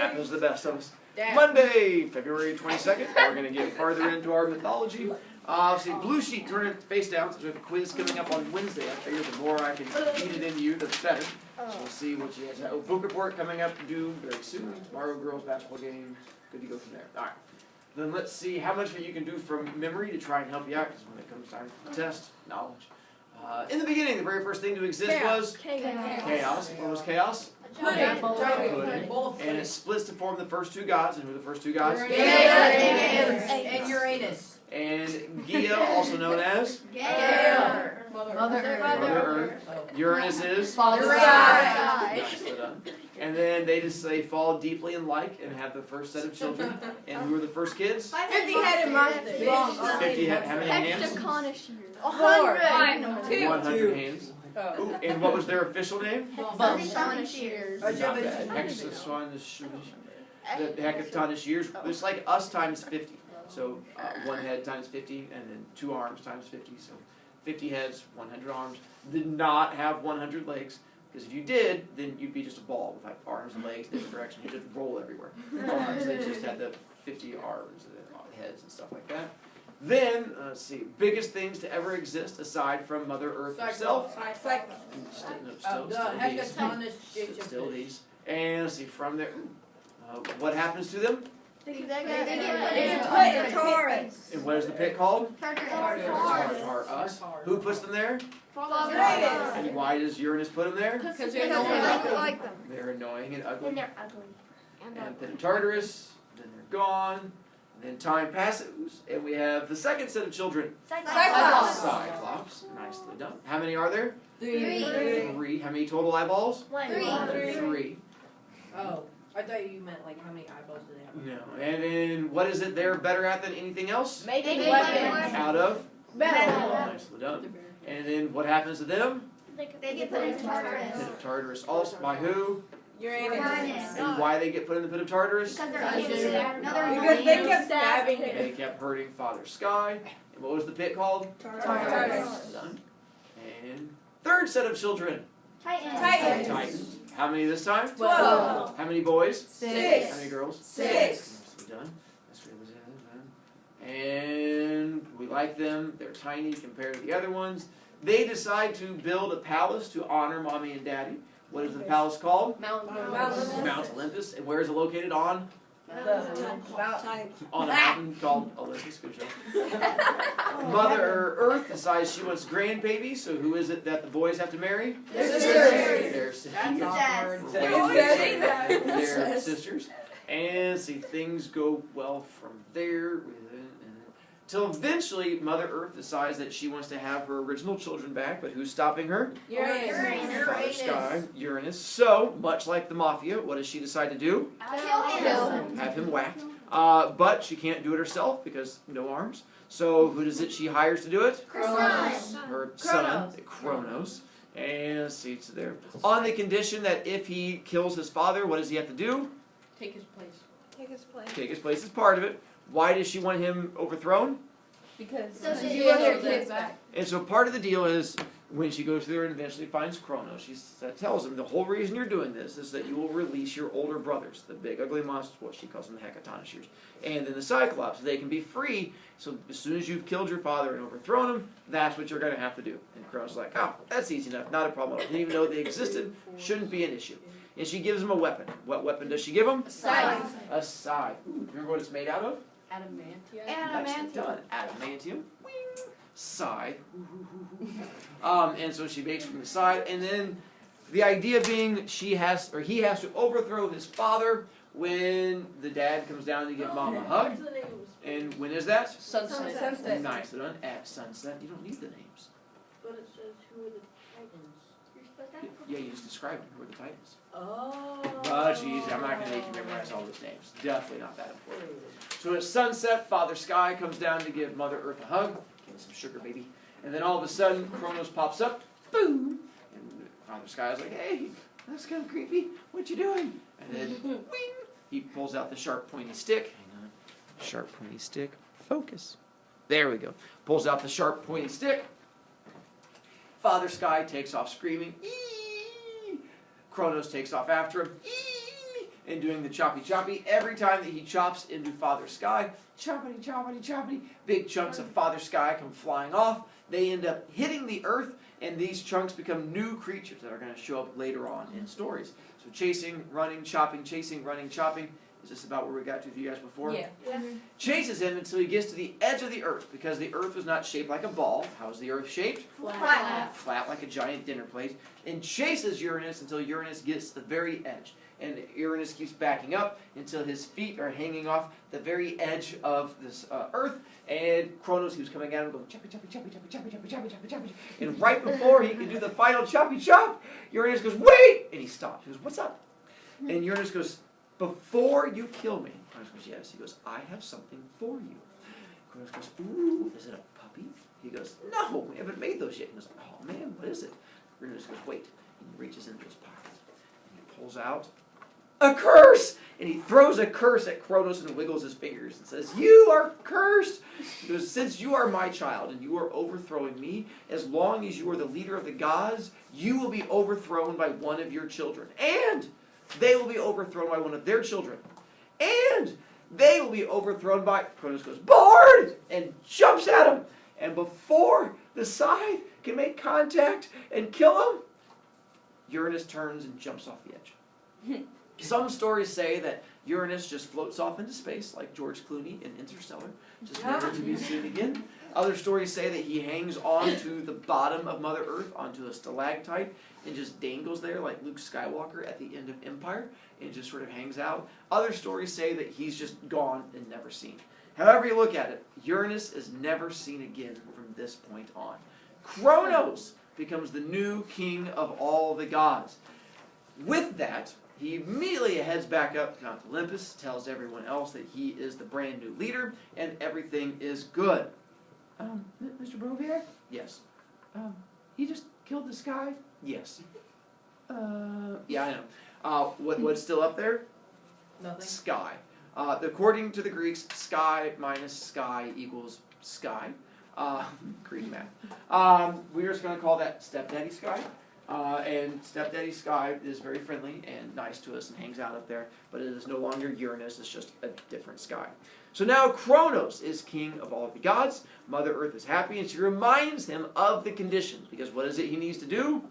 Happens to the best of us. Monday, February 22nd, we're going to get farther into our mythology. See, blue sheet, turn it face down, so we have a quiz coming up on Wednesday. I figure the more I can feed it into you, the better. So we'll see what you guys have. Oh, book report coming up due very soon. Tomorrow, girls' basketball game. Good to go from there. All right. Then let's see how much of it you can do from memory to try and help you out, because when it comes time for the test, knowledge. In the beginning, the very first thing to exist was chaos. What was chaos? Pudding. And it splits to form the first two gods. And who are the first two gods? And Uranus. And Gaia, also known as? Mother Earth. Uranus is? Father Sky. Nicely done. And then they fall deeply in like and have the first set of children. And who are the first kids? 50-headed monster. 50, how many hands? 100 hands. Ooh, and what was their official name? shears. Not bad. The hecatonic years. It's like us times 50. So one head times 50, and then 2 arms times 50. So 50 heads, 100 arms. Did not have 100 legs. Because if you did, then you'd be just a ball with like arms and legs in different directions. You'd just roll everywhere. They just had the 50 arms and heads and stuff like that. Then, let's see, biggest things to ever exist aside from Mother Earth herself. Still these. And let's see, from there, what happens to them? They get put in Taurus. And what is the pit called? Us. Who puts them there? Father. And why does Uranus put them there? Because they don't like them. They're annoying and ugly. And they're ugly. And then Tartarus, then they're gone. And then time passes, and we have the second set of children. Cyclops. Nicely done. How many are there? 3. How many total eyeballs? 3. Oh, I thought you meant like how many eyeballs do they have? No. And then what is it they're better at than anything else? Making weapons. Out of? Metal. Nicely done. And then what happens to them? They get put into Tartarus. Pit of Tartarus. Also by who? Uranus. And why they get put in the pit of Tartarus? Because they're Because they kept stabbing And they kept hurting Father Sky. And what was the pit called? Tartarus. Done. And third set of children. Titans. How many this time? 12. How many boys? 6. How many girls? 6. Nicely done. That's really done. And we like them. They're tiny compared to the other ones. They decide to build a palace to honor Mommy and Daddy. What is the palace called? Mount Olympus. And where is it located on? On a mountain called Olympus. Good job. Mother Earth decides she wants grandbabies. So who is it that the boys have to marry? Their sisters. And see, things go well from there. Till eventually, Mother Earth decides that she wants to have her original children back, but who's stopping her? Father Sky, Uranus. So, much like the Mafia, what does she decide to do? Have him whacked. But she can't do it herself because no arms. So, who does it she hires to do it? Cronus. Her son, Cronus. And let's see, it's there. On the condition that if he kills his father, what does he have to do? Take his place. Take his place is part of it. Why does she want him overthrown? Because she wants her kids back. And so part of the deal is when she goes through and eventually finds Cronus, she tells him the whole reason you're doing this is that you will release your older brothers, the big ugly monsters, what she calls them the hecatonic, and then the Cyclops. They can be free. So as soon as you've killed your father and overthrown him, that's what you're going to have to do. And Cronus is like, oh, that's easy enough, not a problem at all. Didn't even know they existed, shouldn't be an issue. And she gives him a weapon. What weapon does she give him? A scythe. A scythe. Ooh, remember what it's made out of? Adamantium. Nicely done. Adamantium. Wing. Scythe. And so she makes from the side, and then the idea being he has to overthrow his father when the dad comes down to give Mom a hug. And when is that? Sunset. Nicely done. At sunset. You don't need the names. But it says who are the Titans. Yeah, you just described who are the Titans. Oh. Oh, jeez, I'm not going to make you memorize all those names. Definitely not that important. So at sunset, Father Sky comes down to give Mother Earth a hug. Give me some sugar, baby. And then all of a sudden, Cronus pops up. Boom! And Father Sky's like, hey, that's kind of creepy. What you doing? And then, wing! He pulls out the sharp, pointy stick. Hang on. Sharp, pointy stick. Focus. There we go. Pulls out the sharp, pointy stick. Father Sky takes off screaming. Eee! Cronus takes off after him. Eee! and doing the choppy choppy. Every time that he chops into Father Sky, choppity choppity choppity, big chunks of Father Sky come flying off. They end up hitting the earth, and these chunks become new creatures that are going to show up later on in stories. So chasing, running, chopping, chasing, running, chopping. Is this about where we got to with you guys before? Yeah. Chases him until he gets to the edge of the earth, because the earth was not shaped like a ball. How is the earth shaped? Flat. Flat like a giant dinner plate. And chases Uranus until Uranus gets to the very edge. And Uranus keeps backing up until his feet are hanging off the very edge of this earth. And Cronus keeps coming at him going, choppy, choppy, choppy, choppy, choppy, choppy, choppy, choppy, choppy. And right before he can do the final choppy chop, Uranus goes, wait! And he stops. He goes, what's up? And Uranus goes, before you kill me. Cronus goes, yes. He goes, I have something for you. Cronus goes, ooh, is it a puppy? He goes, no, we haven't made those yet. He goes, oh man, what is it? Uranus goes, wait. And he reaches into his pocket. And he pulls out a curse! And he throws a curse at Cronus and wiggles his fingers and says, you are cursed! He goes, since you are my child and you are overthrowing me, as long as you are the leader of the gods, you will be overthrown by one of your children. And they will be overthrown by one of their children. And they will be overthrown by... Cronus goes, bored! And jumps at him. And before the scythe can make contact and kill him, Uranus turns and jumps off the edge. Some stories say that Uranus just floats off into space, like George Clooney in Interstellar, just never to be seen again. Other stories say that he hangs onto the bottom of Mother Earth, onto a stalactite, and just dangles there like Luke Skywalker at the end of Empire, and just sort of hangs out. Other stories say that he's just gone and never seen. However you look at it, Uranus is never seen again from this point on. Cronus becomes the new king of all the gods. With that, he immediately heads back up Mount Olympus, tells everyone else that he is the brand new leader, and everything is good. Mr. Brovicast? Yes. He just killed this guy? Yes. Yeah, I know. What's still up there? Nothing. Sky. According to the Greeks, sky minus sky equals sky. Greek math. We're just going to call that Stepdaddy Sky. And Stepdaddy Sky is very friendly and nice to us and hangs out up there, but it is no longer Uranus, it's just a different sky. So now Cronus is king of all of the gods. Mother Earth is happy, and she reminds him of the conditions, because what is it he needs to do?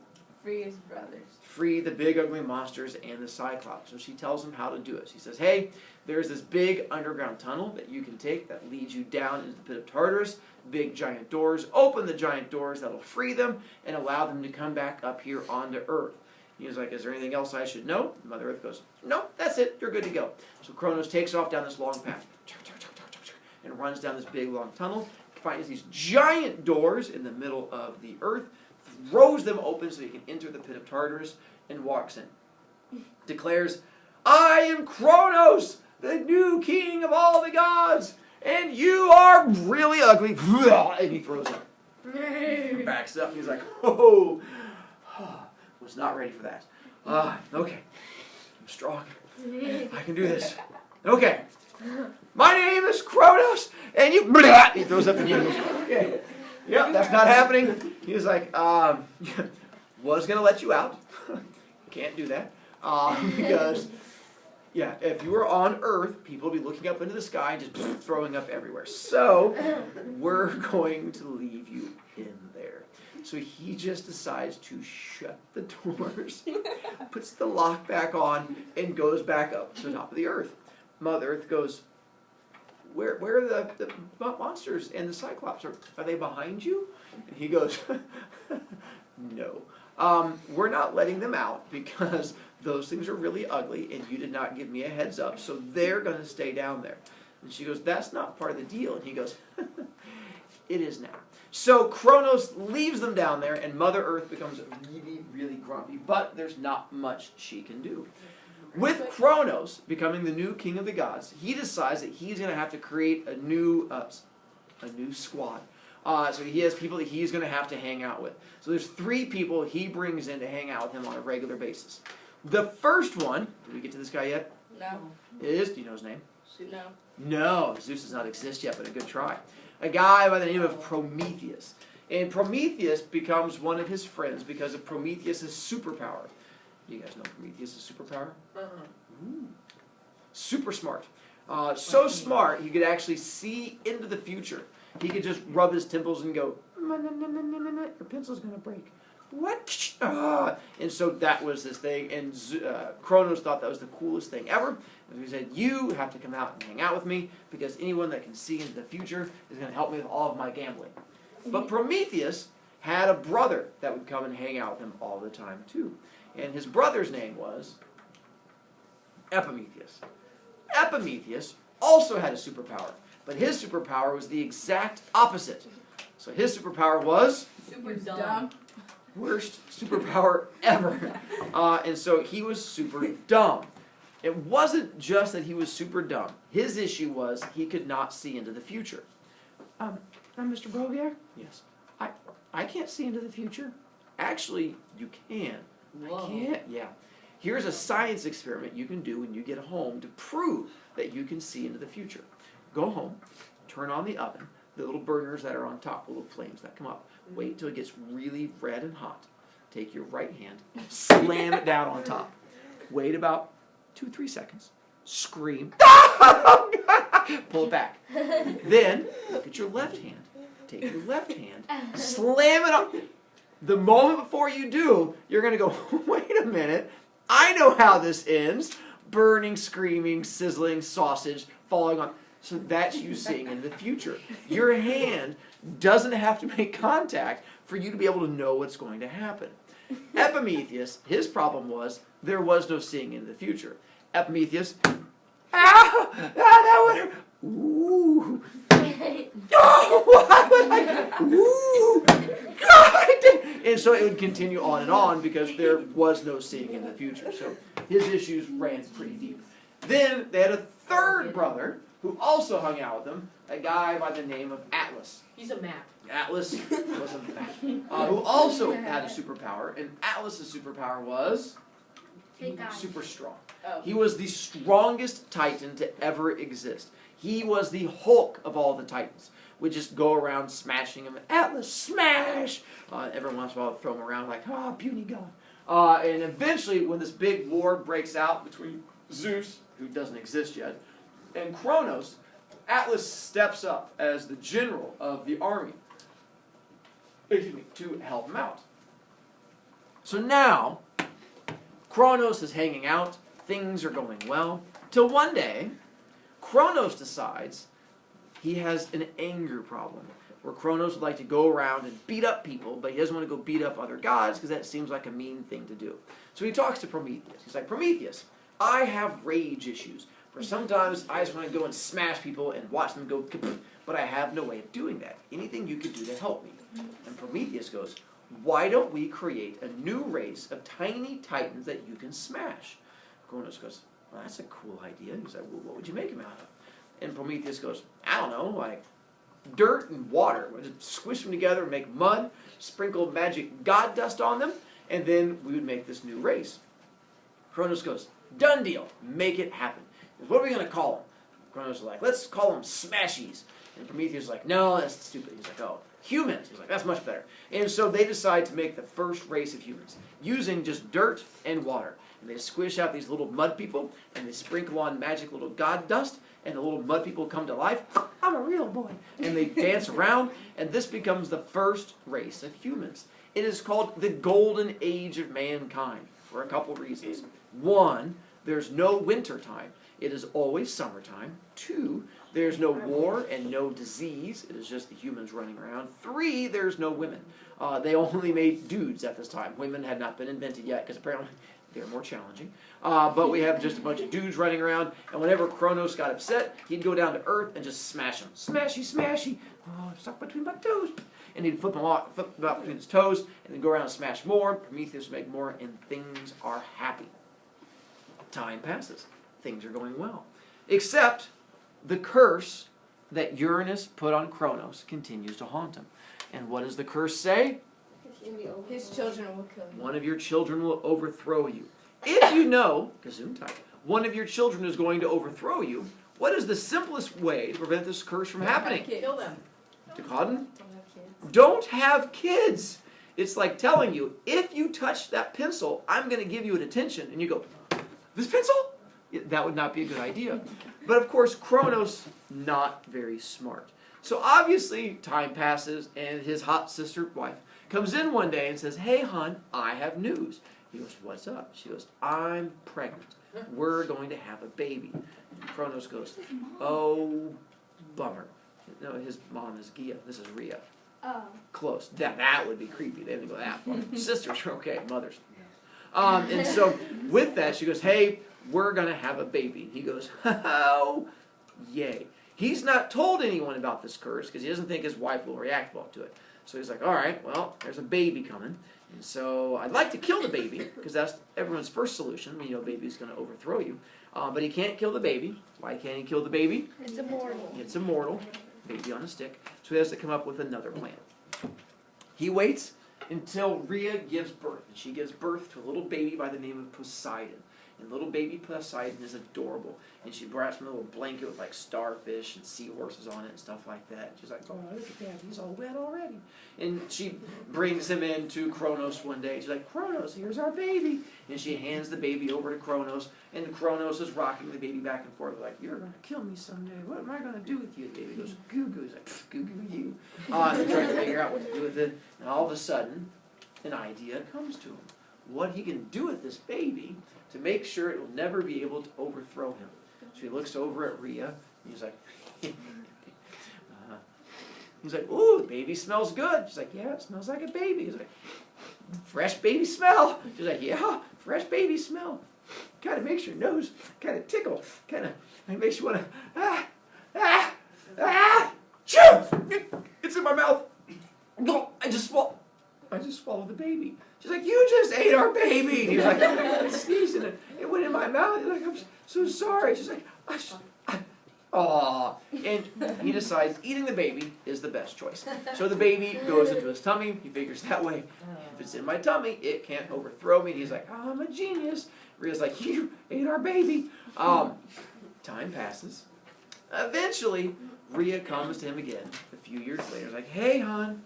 Free his brothers. Free the big ugly monsters and the Cyclops. So she tells him how to do it. She says, hey, there's this big underground tunnel that you can take that leads you down into the pit of Tartarus. Big giant doors. Open the giant doors. That'll free them and allow them to come back up here onto Earth. He's like, is there anything else I should know? Mother Earth goes, no, that's it. You're good to go. So Cronus takes off down this long path and runs down this big long tunnel. Finds these giant doors in the middle of the Earth. Throws them open so he can enter the pit of Tartarus and walks in. Declares, I am Cronus, the new king of all the gods, and you are really ugly. And he throws up. Backs up. He's like, oh, was not ready for that. Okay, I'm strong. I can do this. Okay, my name is Cronus, and you... He throws up and he goes, okay. Yep, that's not happening. He was like, was going to let you out. Can't do that. Because, yeah, if you were on Earth, people would be looking up into the sky and just throwing up everywhere. So, we're going to leave you in there. So he just decides to shut the doors, puts the lock back on, and goes back up to the top of the Earth. Mother Earth goes, where are the monsters and the Cyclops? Are they behind you? And he goes, no. We're not letting them out because those things are really ugly and you did not give me a heads up, so they're going to stay down there. And she goes, that's not part of the deal. And he goes, it is now. So Cronus leaves them down there and Mother Earth becomes really, really grumpy, but there's not much she can do. With Cronus becoming the new king of the gods, he decides that he's going to have to create a new squad. So he has people that he's going to have to hang out with. So there's 3 people he brings in to hang out with him on a regular basis. The first one, did we get to this guy yet? No. It is, do you know his name? No. No, Zeus does not exist yet, but a good try. A guy by the name of Prometheus. And Prometheus becomes one of his friends because of Prometheus' superpower. You guys know Prometheus' superpower? Uh-uh. Ooh. super smart. So smart, he could actually see into the future. He could just rub his temples and go, your pencil's going to break. What? And so that was his thing. And Cronus thought that was the coolest thing ever. And he said, you have to come out and hang out with me because anyone that can see into the future is going to help me with all of my gambling. But Prometheus had a brother that would come and hang out with him all the time too. And his brother's name was Epimetheus. Epimetheus also had a superpower, but his superpower was the exact opposite. So his superpower was Super dumb. worst superpower ever. And so he was super dumb. It wasn't just that he was super dumb. His issue was he could not see into the future. Mr. Brogier? Yes. I can't see into the future. Actually, you can. Whoa. I can't? Yeah. Here's a science experiment you can do when you get home to prove that you can see into the future. Go home, turn on the oven, the little burners that are on top, the little flames that come up. Wait till it gets really red and hot. Take your right hand, slam it down on top. Wait about 2-3 seconds. Scream. Pull it back. Then look at your left hand. Take your left hand, slam it up. The moment before you do, you're going to go, wait a minute. I know how this ends. Burning, screaming, sizzling, sausage falling on. So that's you seeing in the future. Your hand doesn't have to make contact for you to be able to know what's going to happen. Epimetheus, his problem was there was no seeing into the future. Epimetheus, that would hurt. Ooh. Oh, why would I? Ooh. God. And so it would continue on and on because there was no seeing in the future. So his issues ran pretty deep. Then they had a third brother who also hung out with them, a guy by the name of Atlas. He's a map. Atlas was a map. Who also had a superpower, and Atlas's superpower was super strong. Oh. He was the strongest Titan to ever exist. He was the Hulk of all the Titans. We'd just go around smashing him. Atlas, smash! Every once in a while, throw him around like, puny god. And eventually, when this big war breaks out between Zeus, who doesn't exist yet, and Cronus, Atlas steps up as the general of the army to help him out. So now, Cronus is hanging out. Things are going well. Till one day, Cronus decides he has an anger problem, where Cronus would like to go around and beat up people, but he doesn't want to go beat up other gods because that seems like a mean thing to do. So he talks to Prometheus. He's like, Prometheus, I have rage issues, where sometimes I just want to go and smash people and watch them go kaput, but I have no way of doing that. Anything you could do to help me? And Prometheus goes, why don't we create a new race of tiny titans that you can smash? Cronus goes, well, that's a cool idea. He's like, well, what would you make them out of? And Prometheus goes, I don't know, like dirt and water. We'll just squish them together and make mud, sprinkle magic god dust on them, and then we would make this new race. Cronus goes, done deal. Make it happen. He goes, what are we going to call them? Cronus is like, let's call them Smashies. And Prometheus is like, no, that's stupid. He's like, oh, humans. He's like, that's much better. And so they decide to make the first race of humans using just dirt and water. And they squish out these little mud people, and they sprinkle on magic little god dust, and the little mud people come to life. I'm a real boy. And they dance around, and this becomes the first race of humans. It is called the Golden Age of Mankind for a couple reasons. One, there's no winter time. It is always summertime. Two, there's no war and no disease. It is just the humans running around. Three, there's no women. They only made dudes at this time. Women had not been invented yet because apparently they're more challenging. But we have just a bunch of dudes running around, and whenever Cronus got upset, he'd go down to Earth and just smash them. Smashy, smashy. Oh, stuck between my toes. And he'd flip them out between his toes, and then go around and smash more. Prometheus would make more, and things are happy. Time passes. Things are going well. Except the curse that Uranus put on Cronus continues to haunt him. And what does the curse say? His children will kill you. One of your children will overthrow you. If you know, Gesundheit, one of your children is going to overthrow you, what is the simplest way to prevent this curse from happening? Kill them. Pardon? Don't have kids. It's like telling you, if you touch that pencil, I'm going to give you a detention. And you go, this pencil? that would not be a good idea. But of course, Cronus, not very smart. So obviously, time passes, and his hot sister wife comes in one day and says, "Hey, hon, I have news." He goes, "What's up?" She goes, "I'm pregnant. We're going to have a baby." And Cronus goes, "Oh, bummer." No, his mom is Gia. This is Rhea. Oh. Close. That would be creepy. They didn't go that far. Sisters are okay. Mothers. And so with that, she goes, "Hey, we're going to have a baby." He goes, "Oh, yay." He's not told anyone about this curse because he doesn't think his wife will react well to it. So he's like, "All right, well, there's a baby coming. And so I'd like to kill the baby because that's everyone's first solution when you know baby's going to overthrow you. But he can't kill the baby. Why can't he kill the baby? It's immortal. It's immortal. Baby on a stick. So he has to come up with another plan. He waits until Rhea gives birth. And she gives birth to a little baby by the name of Poseidon. And little baby Poseidon is adorable. And she wraps him in a little blanket with like starfish and seahorses on it and stuff like that. She's like, "Oh, look at that. He's all wet already." And she brings him in to Cronus one day. She's like, "Cronus, here's our baby." And she hands the baby over to Cronus. And Cronus is rocking the baby back and forth like, "You're going to kill me someday. What am I going to do with you?" The baby goes, "Goo goo." He's like, "Goo goo you." And trying to figure out what to do with it. And all of a sudden, an idea comes to him. What he can do with this baby to make sure it will never be able to overthrow him. So he looks over at Rhea, and he's like, "Ooh, the baby smells good." She's like, "Yeah, it smells like a baby." He's like, "Fresh baby smell." She's like, "Yeah, fresh baby smell. Kind of makes your nose kind of tickle. Kind of makes you want to, chew! It's in my mouth. I just swallowed the baby." She's like, "You just ate our baby." And he's like, "I sneezed and it went in my mouth." He's like, "I'm so sorry." She's like, "Aw." And he decides eating the baby is the best choice. So the baby goes into his tummy. He figures that way, if it's in my tummy, it can't overthrow me. And he's like, "Oh, I'm a genius." Rhea's like, "You ate our baby." Time passes. Eventually, Rhea comes to him again a few years later. He's like, "Hey, hon,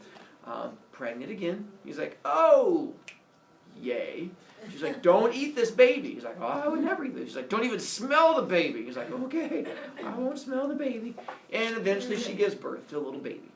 pregnant again." He's like, "Oh, yay." She's like, "Don't eat this baby." He's like, "Oh, I would never eat this." She's like, "Don't even smell the baby." He's like, "Okay, I won't smell the baby." And eventually she gives birth to a little baby.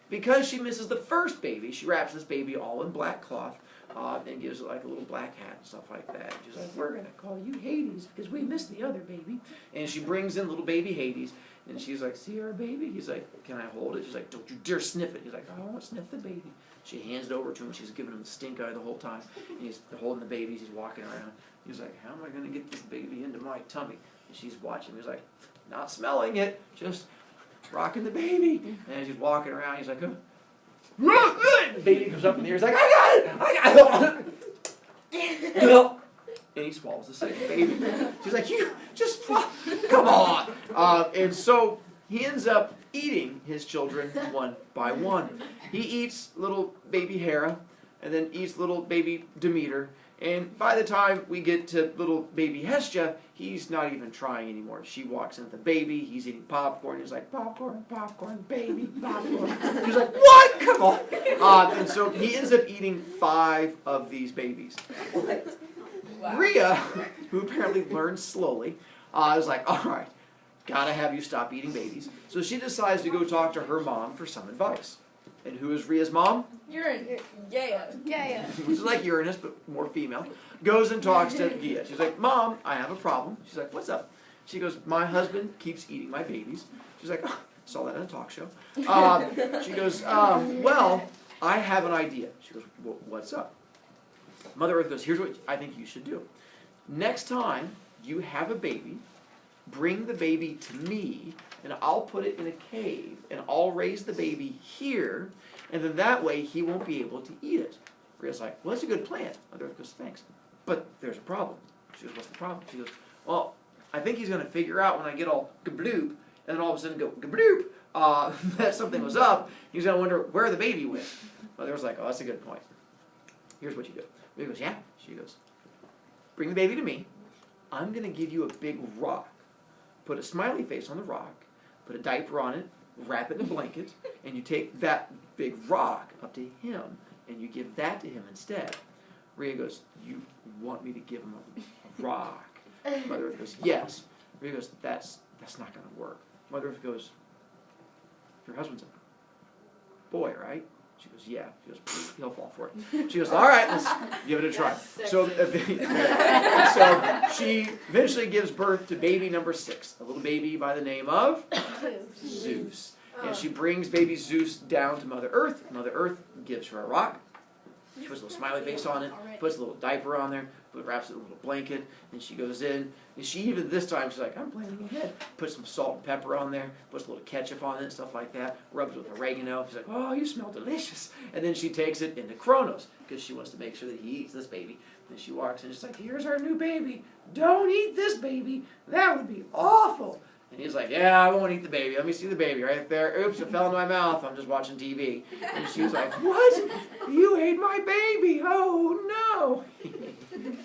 Because she misses the first baby, she wraps this baby all in black cloth and gives it like a little black hat and stuff like that. She's like, "We're going to call you Hades because we missed the other baby." And she brings in little baby Hades. And she's like, "See our baby?" He's like, "Can I hold it?" She's like, "Don't you dare sniff it." He's like, "I won't sniff the baby." She hands it over to him. She's giving him the stink eye the whole time. And he's holding the baby. He's walking around. He's like, "How am I going to get this baby into my tummy?" And she's watching. He's like, not smelling it, just rocking the baby. And she's walking around. He's like, "Oh." The baby comes up in the air. He's like, "I got it. And he swallows the second baby. She's like, "You just come on." And so he ends up eating his children one by one. He eats little baby Hera, and then eats little baby Demeter. And by the time we get to little baby Hestia, he's not even trying anymore. She walks in with the baby. He's eating popcorn. He's like, "Popcorn, popcorn, baby, popcorn." He's like, "What? Come on." And so he ends up eating 5 of these babies. Wow. Rhea, who apparently learned slowly, is like, "All right, gotta have you stop eating babies." So she decides to go talk to her mom for some advice. And who is Rhea's mom? Urine. Yeah. Yeah. Which is like Uranus, but more female. Goes and talks to Gia. She's like, "Mom, I have a problem." She's like, "What's up?" She goes, "My husband keeps eating my babies." She's like, "Oh, saw that in a talk show." She goes, "Well, I have an idea." She goes, "What's up?" Mother Earth goes, "Here's what I think you should do. Next time you have a baby, bring the baby to me, and I'll put it in a cave, and I'll raise the baby here, and then that way he won't be able to eat it." Rhea's like, "Well, that's a good plan." Mother Earth goes, "Thanks. But there's a problem." She goes, "What's the problem?" She goes, "Well, I think he's going to figure out when I get all gabloop, and then all of a sudden go gabloop, that something was up. He's going to wonder where the baby went." Mother Earth's like, "Oh, that's a good point. Here's what you do." Rhea goes, "Yeah." She goes, "Bring the baby to me. I'm going to give you a big rock. Put a smiley face on the rock, put a diaper on it, wrap it in a blanket, and you take that big rock up to him, and you give that to him instead." Rhea goes, "You want me to give him a rock?" Mother Earth goes, yes. Rhea goes, that's not going to work. Mother Earth goes, your husband's a boy, right? She goes, yeah. She goes, he'll fall for it. She goes, all right, let's give it a try. So she eventually gives birth to baby number 6, a little baby by the name of Zeus. And she brings baby Zeus down to Mother Earth. Mother Earth gives her a rock. She puts a little smiley face on it, puts a little diaper on there, wraps it in a little blanket, and she goes in. And she even this time, she's like, I'm planning ahead. Puts some salt and pepper on there, puts a little ketchup on it, stuff like that, rubs it with oregano. She's like, oh, you smell delicious. And then she takes it into Cronus, because she wants to make sure that he eats this baby. And she walks in, and she's like, here's our new baby. Don't eat this baby. That would be awful. And he's like, yeah, I won't eat the baby. Let me see the baby right there. Oops, it fell in my mouth. I'm just watching TV. And she was like, what? You ate my baby. Oh, no.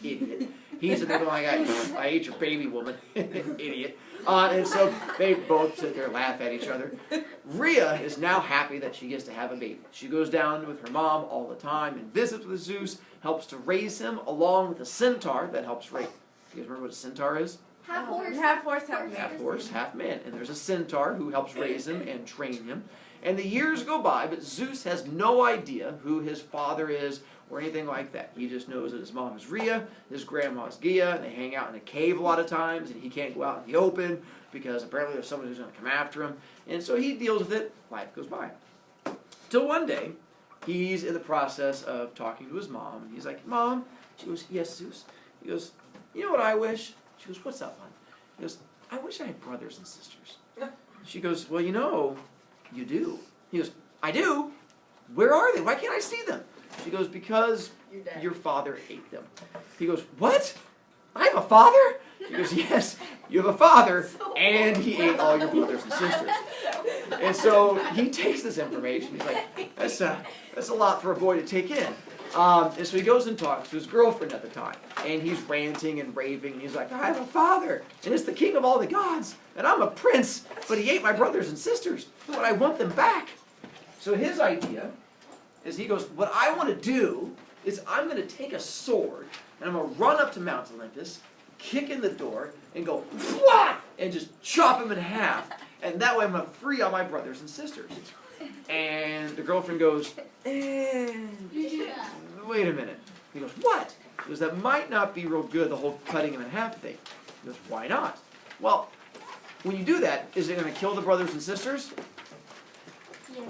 Idiot. He's another one like, I ate your baby, woman. Idiot. And so they both sit there and laugh at each other. Rhea is now happy that she gets to have a baby. She goes down with her mom all the time and visits with Zeus, helps to raise him, along with a centaur that helps raise. You guys remember what a centaur is? Half horse, half horse, half man. Half horse, half man. And there's a centaur who helps raise him and train him. And the years go by, but Zeus has no idea who his father is or anything like that. He just knows that his mom is Rhea, his grandma is Gaia, and they hang out in a cave a lot of times, and he can't go out in the open because apparently there's someone who's going to come after him. And so he deals with it. Life goes by. Till one day, he's in the process of talking to his mom, and he's like, Mom? She goes, yes, Zeus. He goes, you know what I wish? She goes, what's up, hon? He goes, I wish I had brothers and sisters. She goes, well, you know, you do. He goes, I do? Where are they? Why can't I see them? She goes, because your father ate them. He goes, what? I have a father? She goes, yes, you have a father, and he ate all your brothers and sisters. And so he takes this information. He's like, that's a lot for a boy to take in. And so he goes and talks to his girlfriend at the time. And he's ranting and raving. And he's like, I have a father, and it's the king of all the gods. And I'm a prince, but he ate my brothers and sisters. But I want them back. So his idea is he goes, what I want to do is I'm going to take a sword, and I'm going to run up to Mount Olympus, kick in the door, and go, Wah! And just chop him in half. And that way I'm going to free all my brothers and sisters. And the girlfriend goes, wait a minute. He goes, what? He goes, that might not be real good, the whole cutting him in half thing. He goes, why not? Well, when you do that, is it going to kill the brothers and sisters? Yes.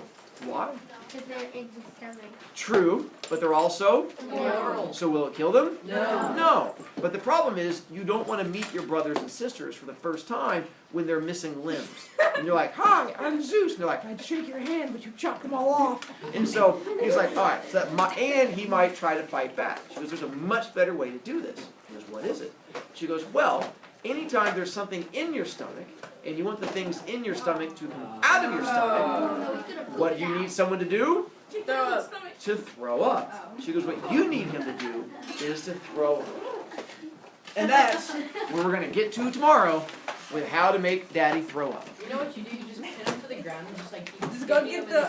Why? Because they're in the stomach. True, but they're also? No. So will it kill them? No. No. But the problem is, you don't want to meet your brothers and sisters for the first time when they're missing limbs. And you're like, hi, I'm Zeus. And they're like, I'd shake your hand, but you chopped them all off. And so he's like, all right. So and he might try to fight back. She goes, there's a much better way to do this. He goes, what is it? She goes, well, anytime there's something in your stomach, and you want the things in your stomach to come out of your stomach, what do you need someone to do? To throw up. She goes, what you need him to do is to throw up. And that's where we're going to get to tomorrow with how to make Daddy throw up. You know what you do? You just pin him to the ground and just like keep Just go get the